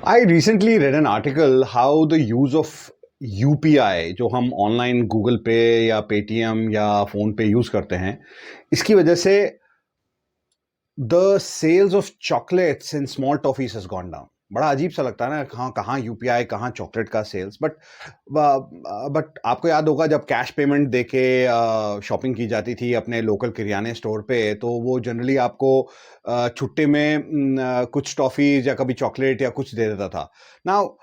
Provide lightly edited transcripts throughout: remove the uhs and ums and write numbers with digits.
I recently read an article how the use of UPI जो हम online Google पे या पेटीएम या फोन पे यूज करते हैं इसकी वजह से the sales of chocolates in small toffees has gone down. बड़ा अजीब सा लगता है ना, कहाँ कहाँ यूपीआई कहाँ चॉकलेट का सेल्स। बट आपको याद होगा जब कैश पेमेंट देके शॉपिंग की जाती थी अपने लोकल किराने स्टोर पे, तो वो जनरली आपको छुट्टे में कुछ टॉफीज या कभी चॉकलेट या कुछ दे देता था। Now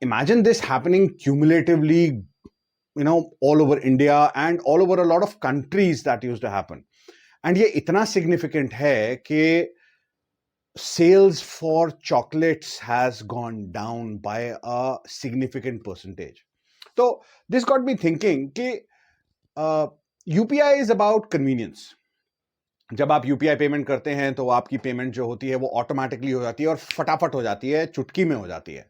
imagine this happening cumulatively, all over India and all over a lot of countries that used to happen. And ये इतना सिग्निफिकेंट है कि sales for chocolates has gone down by a significant percentage. So this got me thinking कि UPI is about convenience. जब आप UPI payment करते हैं तो आपकी पेमेंट जो होती है वो ऑटोमेटिकली हो जाती है और फटाफट हो जाती है, चुटकी में हो जाती है।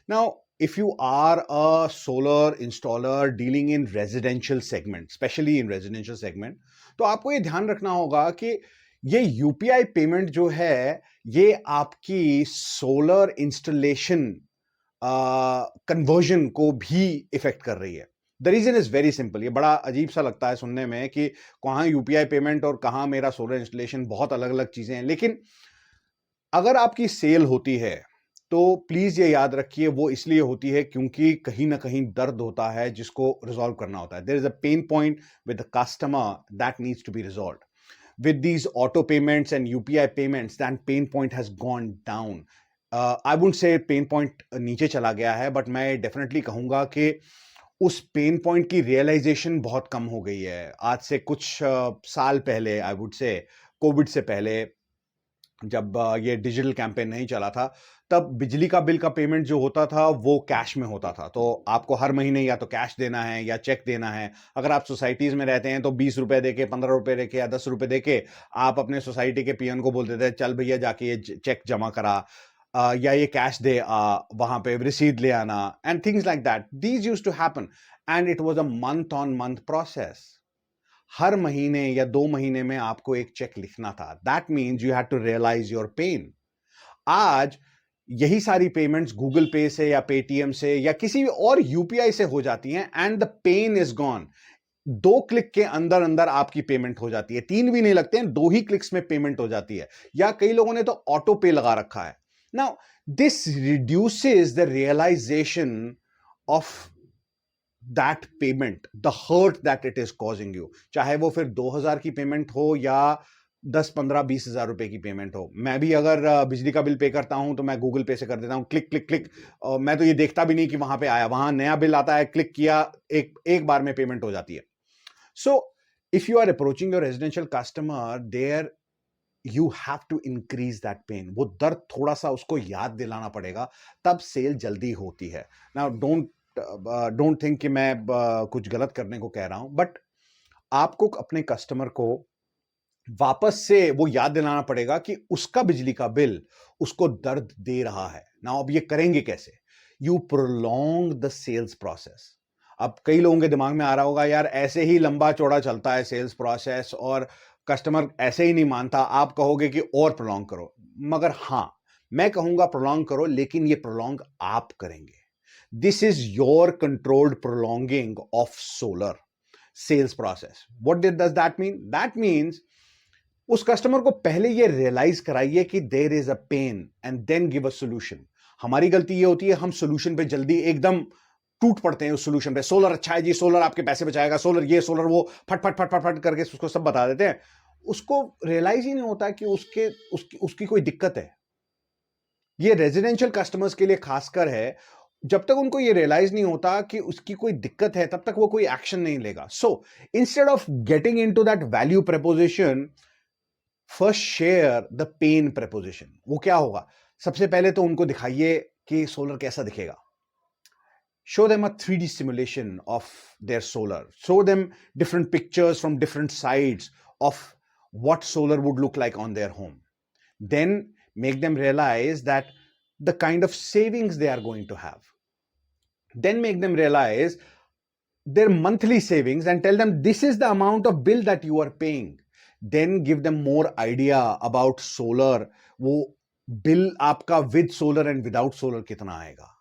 Now if you are a solar installer dealing in residential segment, especially in residential segment, तो आपको ये ध्यान रखना होगा कि ये यूपीआई पेमेंट जो है ये आपकी सोलर इंस्टॉलेशन कन्वर्जन को भी इफेक्ट कर रही है। The reason is very simple. ये बड़ा अजीब सा लगता है सुनने में कि कहाँ यूपीआई पेमेंट और कहाँ मेरा सोलर इंस्टॉलेशन, बहुत अलग अलग चीजें हैं। लेकिन अगर आपकी सेल होती है तो प्लीज ये याद रखिए वो इसलिए होती है क्योंकि कहीं ना कहीं दर्द होता है जिसको रिजॉल्व करना होता है। There is a pain point with the customer that needs to be resolved. With these auto payments and UPI payments, that pain point has gone down. I wouldn't say pain point नीचे चला गया है, but मैं definitely कहूंगा कि उस pain point की realisation बहुत कम हो गई है। आज से कुछ साल पहले, आई वुड से कोविड से पहले, जब ये डिजिटल कैंपेन नहीं चला था, तब बिजली का बिल का पेमेंट जो होता था वो कैश में होता था। तो आपको हर महीने या तो कैश देना है या चेक देना है। अगर आप सोसाइटीज में रहते हैं तो 20 रुपए देके, 15 रुपए देके या 10 रुपए देके आप अपने सोसाइटी के पीएन को बोल देते हैं चल भैया जाके ये चेक जमा करा, या ये कैश दे वहां पे रसीद ले आना, and things like that. These used to happen and it was a month on month process. हर महीने या 2 महीने में आपको एक चेक लिखना था। That means you had to realise your pain. आज यही सारी पेमेंट्स गूगल पे से या पेटीएम से या किसी भी और यूपीआई से हो जाती हैं and the pain is gone. 2 click के अंदर अंदर आपकी पेमेंट हो जाती है। 3 भी नहीं लगते हैं, 2 ही क्लिक्स में पेमेंट हो जाती है। या कई लोगों ने तो ऑटो पे लगा रखा है। Now this reduces the realisation of that payment, the hurt that it is causing you. चाहे वो फिर 2000 की पेमेंट हो या 10, 15, 20 हजार रुपए की पेमेंट हो। मैं भी अगर बिजली का बिल पे करता हूं तो मैं गूगल पे से कर देता हूं, क्लिक क्लिक क्लिक। मैं तो ये देखता भी नहीं कि वहां पे आया, वहां नया बिल आता है, क्लिक किया, एक बार में पेमेंट हो जाती है। So if you are approaching your residential customer, there you have to increase that pain. वो दर्द थोड़ा सा उसको याद दिलाना पड़ेगा, तब सेल जल्दी होती है। नाउ डोंट थिंक कि मैं कुछ गलत करने को कह रहा हूं, बट आपको अपने कस्टमर को वापस से वो याद दिलाना पड़ेगा कि उसका बिजली का बिल उसको दर्द दे रहा है ना। अब ये करेंगे कैसे? You prolong the sales process. अब कई लोगों के दिमाग में आ रहा होगा यार ऐसे ही लंबा चौड़ा चलता है सेल्स प्रोसेस और कस्टमर ऐसे ही नहीं मानता, आप कहोगे कि और प्रोलॉन्ग करो। मगर हां, मैं कहूंगा प्रोलॉन्ग करो, लेकिन ये प्रोलॉन्ग आप करेंगे। This is your controlled prolonging of solar sales process. What does that mean? That means उस कस्टमर को पहले ये रियलाइज कराइए कि there is a pain and then give a solution. हमारी गलती ये होती है, हम सोल्यूशन पे जल्दी एकदम टूट पड़ते हैं। उस सोल्यूशन पे सोलर अच्छा है जी, सोलर आपके पैसे बचाएगा, सोलर ये सोलर वो, फट फट फट फट फट करके उसको सब बता देते हैं। उसको रियलाइज ही नहीं होता कि उसकी कोई दिक्कत है। ये रेजिडेंशियल कस्टमर्स के लिए खासकर है। जब तक उनको ये रियलाइज नहीं होता कि उसकी कोई दिक्कत है, तब तक वो कोई एक्शन नहीं लेगा। So instead of getting into that value proposition, first share the pain proposition. वो क्या होगा? सबसे पहले तो उनको दिखाइए कि सोलर कैसा दिखेगा। Show them a 3D simulation of their solar. Show them different pictures from different sides of what solar would look like on their home. Then make them realize that the kind of savings they are going to have. Then make them realize their monthly savings and tell them this is the amount of bill that you are paying. Then give them more idea about solar. वो bill आपका with solar and without solar कितना आएगा।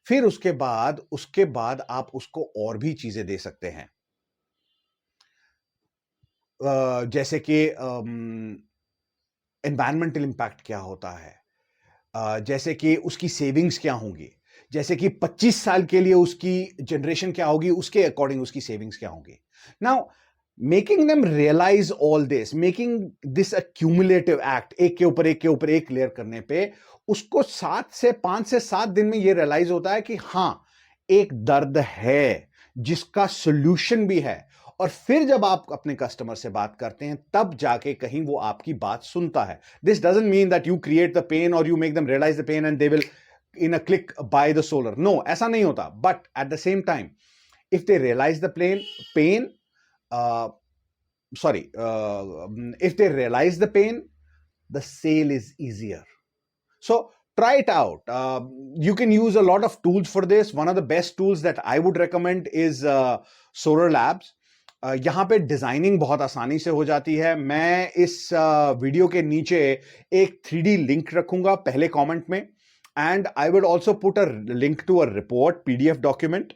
फिर उसके बाद आप उसको और भी चीजें दे सकते हैं, जैसे कि एनवायरमेंटल इंपैक्ट क्या होता है, जैसे कि उसकी सेविंग्स क्या होंगी, जैसे कि 25 साल के लिए उसकी जनरेशन क्या होगी, उसके अकॉर्डिंग उसकी सेविंग्स क्या होंगी। Now making them realise all this, making this a cumulative act, एक के ऊपर एक के ऊपर एक क्लियर करने पे उसको 5 से 7 दिन में यह रियलाइज होता है कि हां, एक दर्द है जिसका सोल्यूशन भी है। और फिर जब आप अपने कस्टमर से बात करते हैं तब जाके कहीं वो आपकी बात सुनता है। This doesn't mean that you create the pain और you make them realise the pain and they will in a click by the solar. No, ऐसा नहीं होता। But at the same time, if they realize the pain, uh, sorry, if they realize the pain, the sale is easier. So try it out. You can use a lot of tools for this. One of the best tools that I would recommend is Solar Labs. यहाँ पे designing बहुत आसानी से हो जाती है। मैं इस वीडियो के नीचे एक 3D लिंक रखूंगा पहले कमेंट में, and I will also put a link to a report PDF document.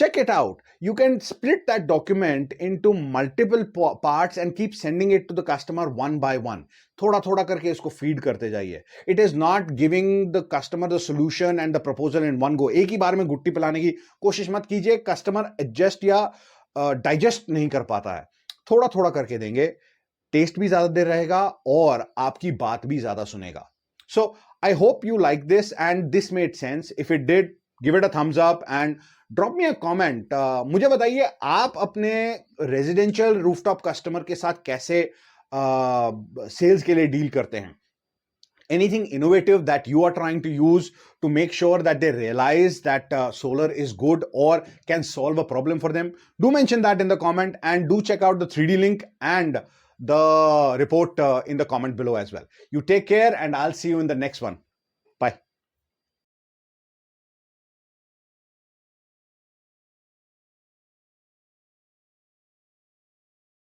Check it out. You can split that document into multiple parts and keep sending it to the customer one by one. थोड़ा थोड़ा करके इसको feed करते जाइए. It is not giving the customer the solution and the proposal in one go. एक ही बार में गुट्टी पिलाने की कोशिश मत कीजिए. कस्टमर एडजस्ट या डाइजेस्ट नहीं कर पाता है. थोड़ा थोड़ा करके देंगे, टेस्ट भी ज्यादा देर रहेगा और आपकी बात भी ज्यादा सुनेगा. So I hope you like this and this made sense. If it did, give it a thumbs up and drop me a comment. मुझे बताइए आप अपने रेजिडेंशियल रूफटॉप कस्टमर के साथ कैसे सेल्स के लिए डील करते हैं. Anything innovative that you are trying to use to make sure that they realize that solar is good or can solve a problem for them? Do mention that in the comment and do check out the 3D link and the report in the comment below as well. You take care and I'll see you in the next one.